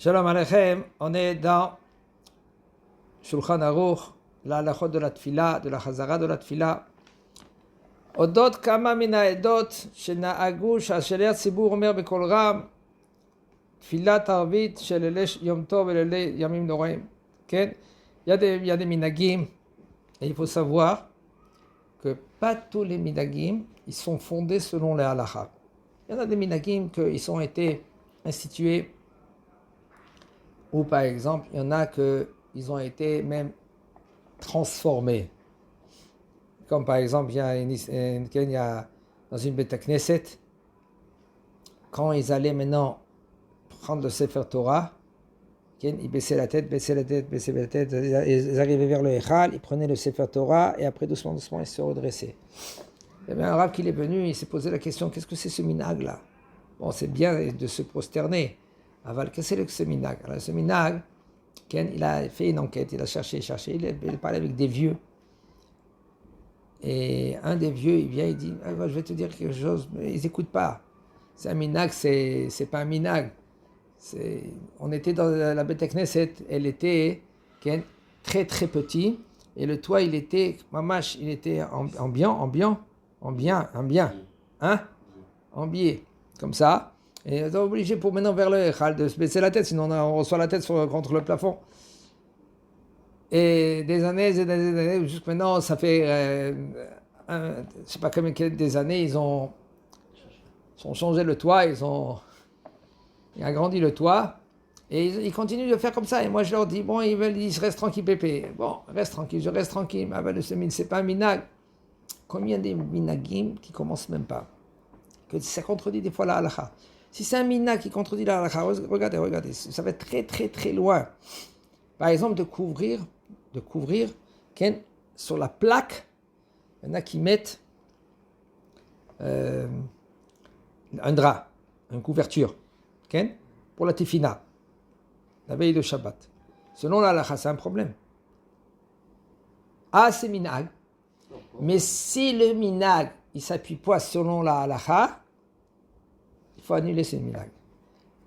Shalom Aleichem, on est dans Shulchan Aruch, la halachot de la tfila, de la chazara de la tfila. Odot kama min העדות שנהגו שאשר הציבור אומר בקול רם תפילת ערבית של לילי יום טוב ולילי ימים נוראים. כן? Il y a des minagim, et il faut savoir que pas tous les minagim, ils sont fondés selon les halachas. Il y en a des minagim qui ont été institués, ou par exemple, il y en a qu'ils ont été même transformés. Comme par exemple, il y a dans une Beth Knesset, quand ils allaient maintenant prendre le Sefer Torah, ils baissaient la tête, ils arrivaient vers le Echal, ils prenaient le Sefer Torah, et après doucement, ils se redressaient. Il y avait un rabbin qui est venu, il s'est posé la question, qu'est-ce que c'est ce minag là? Bon, c'est bien de se prosterner. Aval, qu'est-ce que c'est ce minag? Alors ce minag, il a fait une enquête, il a cherché, il a parlé avec des vieux. Et un des vieux, il vient, il dit, ah, je vais te dire quelque chose, mais ils n'écoutent pas. C'est un minag, c'est pas un minag. On était dans la Beth Knesset, elle était très très petit, et le toit il était, mamash, il était ambiant, ambié, comme ça. Et on est obligé pour maintenant vers le Echal de se baisser la tête, sinon on reçoit la tête contre le plafond. Et des années, jusqu'à maintenant, ça fait, je ne sais pas combien des années, ils ont changé le toit, ils ont agrandi le toit, et ils continuent de faire comme ça. Et moi, je leur dis, bon, ils restent tranquilles, pépé. Bon, reste tranquille, je reste tranquille. Mais le semin, c'est pas un minag. Combien de minagim qui commencent même pas? Que ça contredit des fois la halakha. Si c'est un minag qui contredit la halakha, regardez, ça va être très, très, très loin. Par exemple, de couvrir sur la plaque, il y en a qui mettent un drap, une couverture, pour la tefina, la veille de Shabbat. Selon la halakha, c'est un problème. Ah, c'est minag. Mais si le minag, il s'appuie pas selon la halakha, il faut annuler ce minag.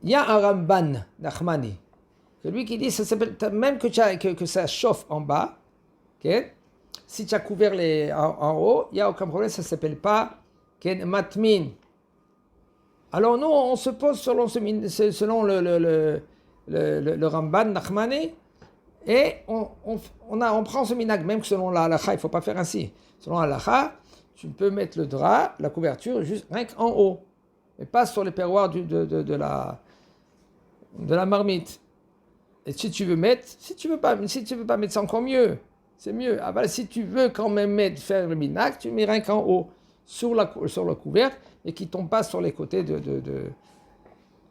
Il y a un Ramban Nachmani, celui qui dit, ça s'appelle, même que ça chauffe en bas, si tu as couvert en haut, il n'y a aucun problème, ça ne s'appelle pas matmin. Alors nous, on se pose selon le Ramban Nachmani, et on prend ce minag, même que selon la halakha, il ne faut pas faire ainsi. Selon la halakha, tu peux mettre le drap, la couverture, juste rien qu'en haut, et pas sur les perroirs de la marmite. Et si tu veux pas mettre, c'est encore mieux. C'est mieux. Ah ben, si tu veux quand même faire le minag, tu mets rien qu'en haut, sur le couvercle, et qui ne tombe pas sur les côtés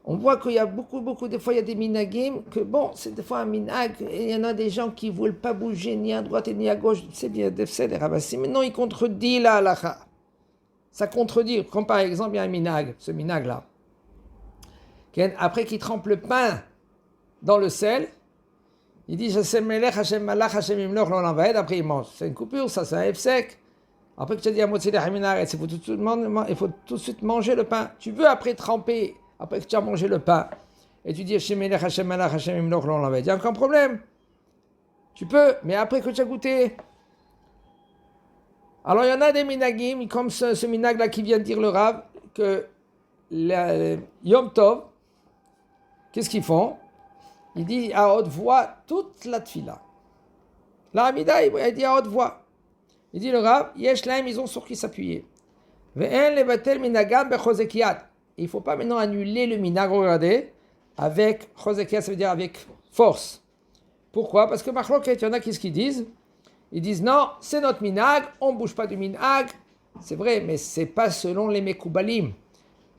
On voit qu'il y a beaucoup, des fois il y a des minagim, que bon, c'est des fois un minag, et il y en a des gens qui ne veulent pas bouger ni à droite ni à gauche, c'est bien, c'est des rabassim, mais non, il contredit la halakha. Ça contredit, comme par exemple il y a un minag, ce minag-là, après qu'il trempe le pain dans le sel, il dit Hashem melech, Hashem malach, Hashem imloch lo l'envahed, après il mange. C'est une coupure, ça c'est un sec. Après que tu as dit à moitié il faut tout de suite manger le pain. Tu veux après tremper, après que tu as mangé le pain, et tu dis Hashem melech, Hashem malach, Hashem imloch lo l'envahed, il n'y a aucun problème. Tu peux, mais après que tu as goûté. Alors il y en a des minagim, comme ce minag là qui vient de dire le Rav, que Yom Tov, qu'est-ce qu'ils font? Il dit à haute voix toute la tfila. La Hamida, il dit à haute voix. Il dit le Rav, Yesh Laim, ils ont sur qui s'appuyer. Ve'en levatel minagam bechozekiyat. Il ne faut pas maintenant annuler le minag, regardez, avec chozekiyat, ça veut dire avec force. Pourquoi? Parce que machloket, il y en a qui disent? Ils disent non, c'est notre minag, on ne bouge pas du minag. C'est vrai, mais ce n'est pas selon les mekoubalim.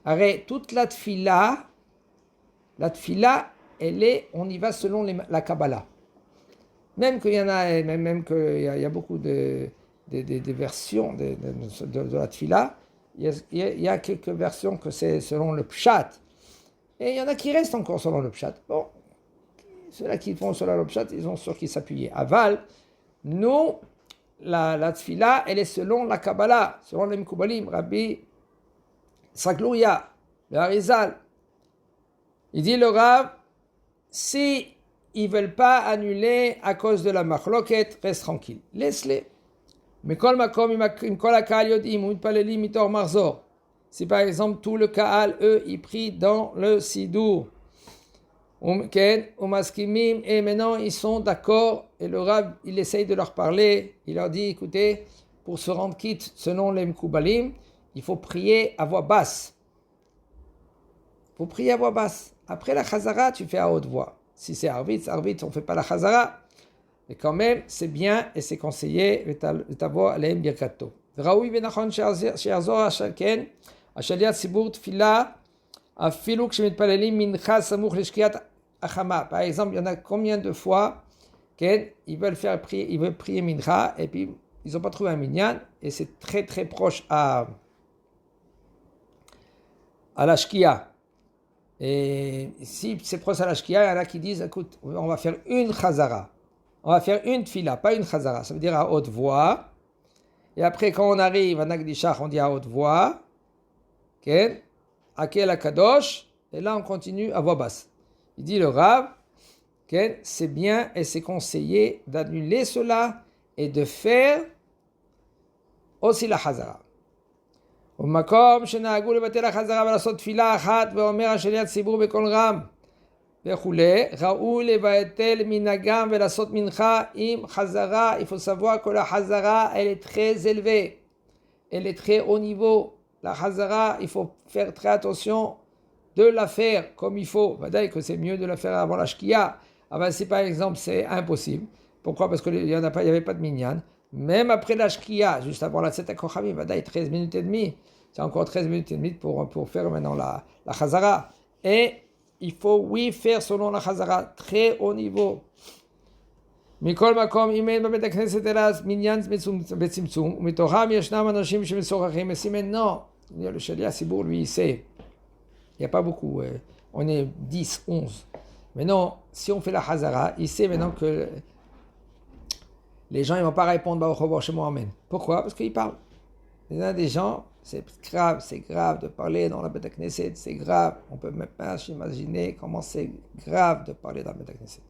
Arrête, toute la tfila, on y va selon la Kabbalah. Même qu'il y en a, qu'il y a beaucoup de versions de la Tfila, il y a quelques versions que c'est selon le Pshat. Et il y en a qui restent encore selon le Pshat. Bon, ceux-là qui font selon le Pshat, ils ont sur qui s'appuyer. Aval, nous, la Tfila, elle est selon la Kabbalah, selon les Mekoubalim, Rabbi Saglouria, le Harizal. Il dit le Rav, Si ils veulent pas annuler à cause de la machloket, reste tranquille. Laisse-les. Mais kol makom im kol hakal yodim u'mitpalelim mitor marzor. Si par exemple tout le Kaal, eux, ils prient dans le Sidour, Maskimim, et maintenant ils sont d'accord, et le Rav, il essaye de leur parler, il leur dit, écoutez, pour se rendre quitte selon les Mkoubalim, il faut prier à voix basse. Il faut prier à voix basse. Après la Chazara, tu fais à haute voix. Si c'est Arvit, on ne fait pas la Chazara. Mais quand même, c'est bien et c'est conseillé, ותבוא עליהם ברכתו. וראוי ונכון שיעזור השכן, השליח ציבור תפילה, אפילו כשמתפללים מנחה סמוך לשקיעת החמה. Par exemple, il y en a combien de fois ils veulent prier mincha et puis ils n'ont pas trouvé un minyan et c'est très très proche à la shkia. Et si c'est proche à la shkia, il y en a qui disent, écoute, on va faire une chazara. On va faire une tfila, pas une chazara. Ça veut dire à haute voix. Et après, quand on arrive à Nagdishach, on dit à haute voix. Akel Akadosh. Et là, on continue à voix basse. Il dit le Rav, c'est bien et c'est conseillé d'annuler cela et de faire aussi la chazara. ובמקום שנהגו לבטל החזרה ולעשות תפילה אחת ואומר השליח ציבור בקול רם וכולי, ראוי לבטל מנהגם ולעשות מנחה עם חזרה. Il faut savoir que la chazara, elle est très élevée, elle est très haut niveau. La chazara, il faut faire très attention de la faire comme il faut. Vadaï que c'est mieux de la faire avant la shkia. Ah si par exemple c'est impossible, pourquoi? Parce qu'il n'y avait pas de minyan. Même après la shkia, juste avant la Tzeta Kochamim, vadaï 13 minutes et demie. C'est encore 13 minutes et demie pour faire maintenant la chazara. Et il faut, oui, faire selon la chazara, très haut niveau. מכל מקום, אם אין בבית הכנסת אלא מניין בצמצום, ומתוכם ישנם אנשים שמשוחחים, et si maintenant, le Shaliach Sibour, lui, il sait, il n'y a pas beaucoup, on est 10, 11. Maintenant, si on fait la Hazara, il sait maintenant que les gens ne vont pas répondre Baruch Hu Shemo Amen. Pourquoi? Parce qu'ils parlent. Il y a des gens, c'est grave de parler dans la Beit Knesset, c'est grave. On ne peut même pas s'imaginer comment c'est grave de parler dans la Beit Knesset.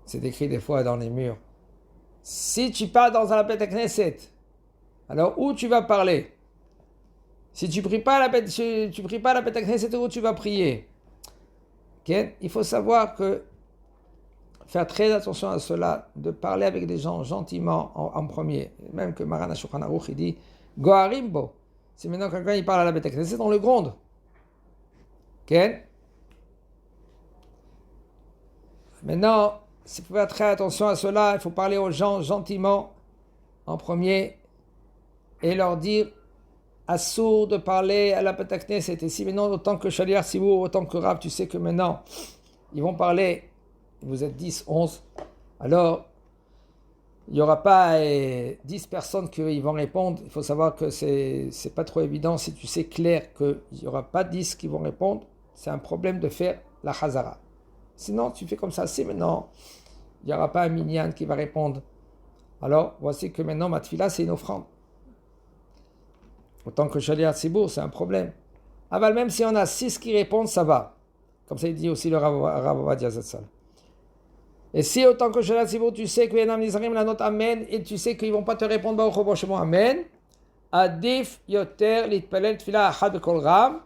C'est écrit des fois dans les murs. Si tu parles dans la Beit Knesset, alors où tu vas parler? Si tu pries pas la Beit Knesset, où tu vas prier? Okay? Il faut savoir que faire très attention à cela, de parler avec des gens gentiment en premier. Même que Maran Shulchan Aruch, il dit Goharimbo. Si maintenant quelqu'un il parle à la Beit Knesset, on le gronde. Okay? Maintenant, il faut faire très attention à cela, il faut parler aux gens gentiment en premier et leur dire assourd de parler à la Beit Knesset. Et si maintenant, autant que Shaliach Sibour, autant que Rav, tu sais que maintenant, ils vont parler, vous êtes 10, 11, alors il n'y aura pas 10 personnes qui vont répondre. Il faut savoir que c'est pas trop évident. Si tu sais clair qu'il n'y aura pas 10 qui vont répondre, c'est un problème de faire la Chazara. Sinon, tu fais comme ça. Si maintenant, il n'y aura pas un minyan qui va répondre, alors voici que maintenant, ma tfila, c'est une offrande. Autant que Shaliach Sibour, c'est un problème. Aval, même si on a 6 qui répondent, ça va. Comme ça, il dit aussi le Rav Ovadia Zatzal. Et si autant que Shaliach Sibour, tu sais que Yenam Nizarim la note Amen, et tu sais qu'ils ne vont pas te répondre Baruch Hu Shemo Amen, Adif Yoter Litpalel Tfila Achad Bekol Ram,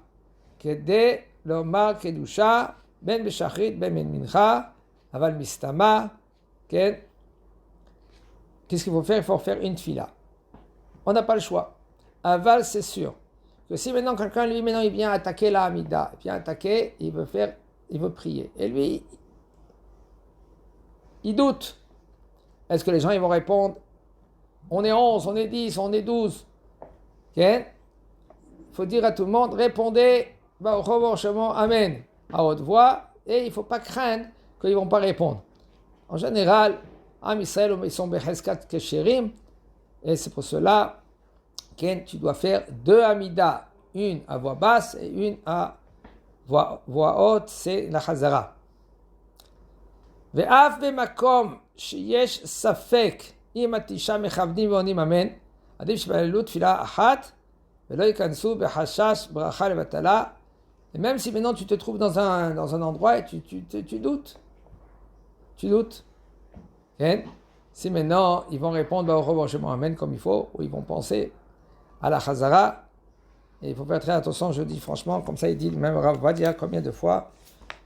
Kede Lomar Kedusha, Ben Beshachrit, Ben Mincha, Aval Mistama, Qu'est-ce qu'il faut faire? Il faut faire une tfila. On n'a pas le choix. Aval, c'est sûr que si maintenant quelqu'un, lui, maintenant, il vient attaquer la Hamida, il vient attaquer, il veut prier. Et lui, il doute. Est-ce que les gens, ils vont répondre on est 11, on est 10, on est 12. Il faut dire à tout le monde, répondez, Amen, à haute voix, et il ne faut pas craindre qu'ils ne vont pas répondre. En général, Am Israël, ils sont Becheskat Kesherim, et c'est pour cela que tu dois faire 2 Hamida, une à voix basse et une à voix haute, c'est la Chazara. ואף במקום שיש ספק אם התשעה מכוונים ועונים אמן, עדיף שיתפללו תפילה אחת ולא ייכנסו בחשש ברכה לבטלה, Et même si maintenant tu te trouves dans un endroit et tu doutes. Tu doutes. Okay? Si maintenant ils vont répondre au revanchement Amen comme il faut, ou ils vont penser à la Chazara, et il faut faire très attention, je dis franchement, comme ça il dit, même Rav Vadia, combien de fois,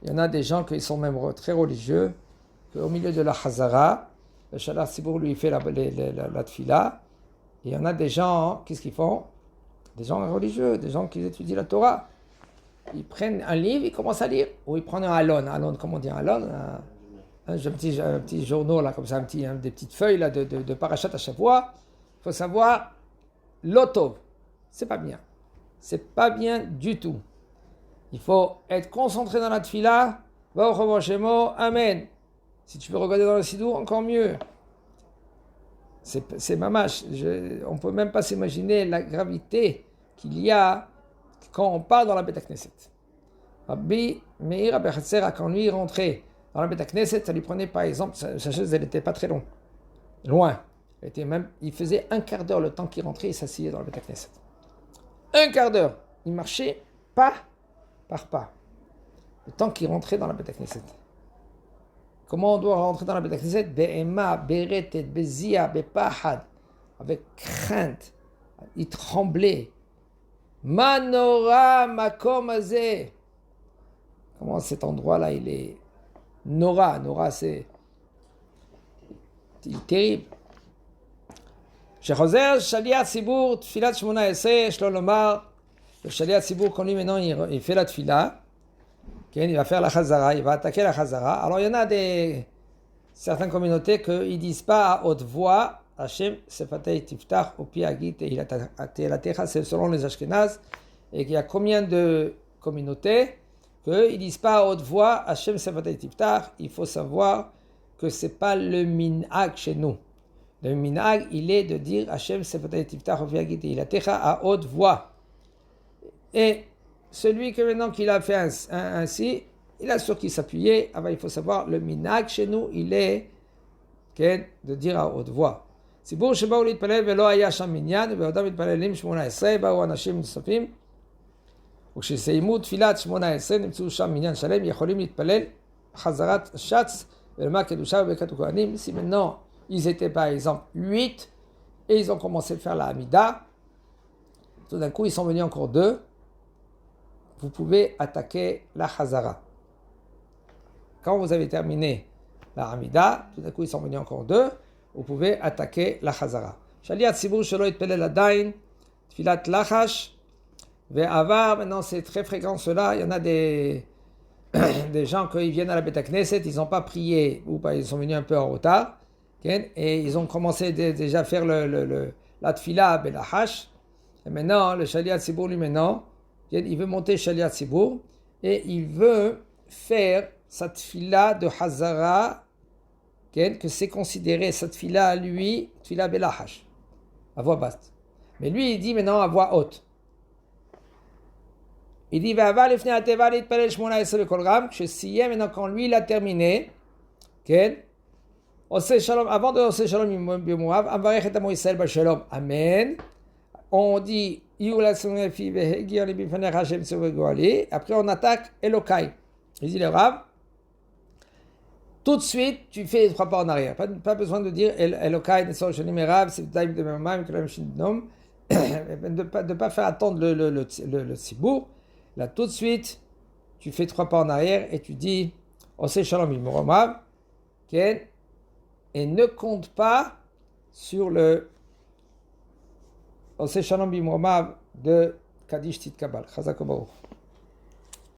il y en a des gens qui sont même très religieux, qu'au milieu de la Chazara, le Shalat Sibour lui fait la tfila, et il y en a des gens, qu'est-ce qu'ils font? Des gens religieux, des gens qui étudient la Torah. Ils prennent un livre, ils commencent à lire, ou ils prennent un alon, comment on dit un alon, un petit journal, là, comme ça, des petites feuilles là, de parachat à chaque fois. Il faut savoir, l'auto, c'est pas bien. C'est pas bien du tout. Il faut être concentré dans la tfila, va au revanchement, amen. Si tu peux regarder dans le sidou, encore mieux. C'est mamash. On ne peut même pas s'imaginer la gravité qu'il y a quand on part dans la Beth Knesset. Rabbi Meir Abechatzera, quand lui rentrait dans la Beth Knesset, ça lui prenait par exemple, sa chaise, elle n'était pas très loin. Il faisait un quart d'heure le temps qu'il rentrait et s'asseyait dans la Beth Knesset. Un quart d'heure. Il marchait pas par pas. Le temps qu'il rentrait dans la Beth Knesset. Comment on doit rentrer dans la Beth Knesset? Be'ema, beretet, bezia, bepahad. Avec crainte. Il tremblait. Manora makom azeh. Comment cet endroit-là, il est... Nora, c'est... Il est terrible. Shechozer, Shaliat Sibour, Tfilat Shmona Esrei, Shlo Lomar. Le Shaliat Sibour, quand lui maintenant, il fait la Tfila. Il va faire la Chazara, il va attaquer la Chazara. Alors il y en a certaines communautés qui ne disent pas à haute voix Hashem Sefatei Tiftach Upi Agit Teilatecha, c'est selon les Ashkenaz. Et qu'il y a combien de communautés qu'ils ne disent pas à haute voix Hashem Sefatei Tiftach. Il faut savoir que ce n'est pas le minhag chez nous. Le minhag, il est de dire Hashem Sefatei Tiftach Upi Agit Teilatecha à haute voix. Et celui que maintenant qu'il a fait ainsi, il a sur qui s'appuyer. Alors il faut savoir, le minhag chez nous, il est de dire à haute voix. ציבור שבאו להתפלל ולא היה שם מניין, ובעודם מתפללים 18, באו אנשים נוספים, וכשסיימו תפילת 18, נמצאו שם מניין שלם, יכולים להתפלל חזרת שץ ולמה קדושה וברכת הכהנים. Si maintenant, ils étaient par exemple 8, et ils ont commencé à faire la Hamida, tout d'un coup, ils sont venus encore 2, vous pouvez attaquer la Chazara. Quand vous avez terminé la Hamida, tout d'un coup ils sont venus encore 2, vous pouvez attaquer la Chazara. Shaliat Sibour Shelo Yitpelel Adain, Tfilat Lachash, Ve'avar, maintenant c'est très fréquent cela, il y en a des gens qui viennent à la Beth Knesset, ils n'ont pas prié, ou ils sont venus un peu en retard, et ils ont commencé déjà à faire la Tfila Belachash, et maintenant le Shaliat Sibour lui maintenant, il veut monter Shaliat Sibour et il veut faire cette fila de Hazara, que c'est considéré cette fila à lui, fila Belahash, à voix basse. Mais lui, il dit maintenant à voix haute. Il dit Va'ava lefnei ateva litpalel 18 b'kol ram, כשסיים maintenant quand lui il a terminé, עושה שלום, avant de עושה שלום במואב, המברך את עמו ישראל בשלום, אמן. On dit après on attaque Elokai. Il dit le Rav, tout de suite tu fais 3 pas en arrière. Pas besoin de dire Elokai ne sont jamais Rav, c'est Daim de Mamam, de pas faire attendre le Sibour. Là tout de suite tu fais 3 pas en arrière et tu dis Ose Shalom Imoromav, et ne compte pas sur le Ose Shalom Bimromav de Kaddish Tit Kabal. Chazak Baruch.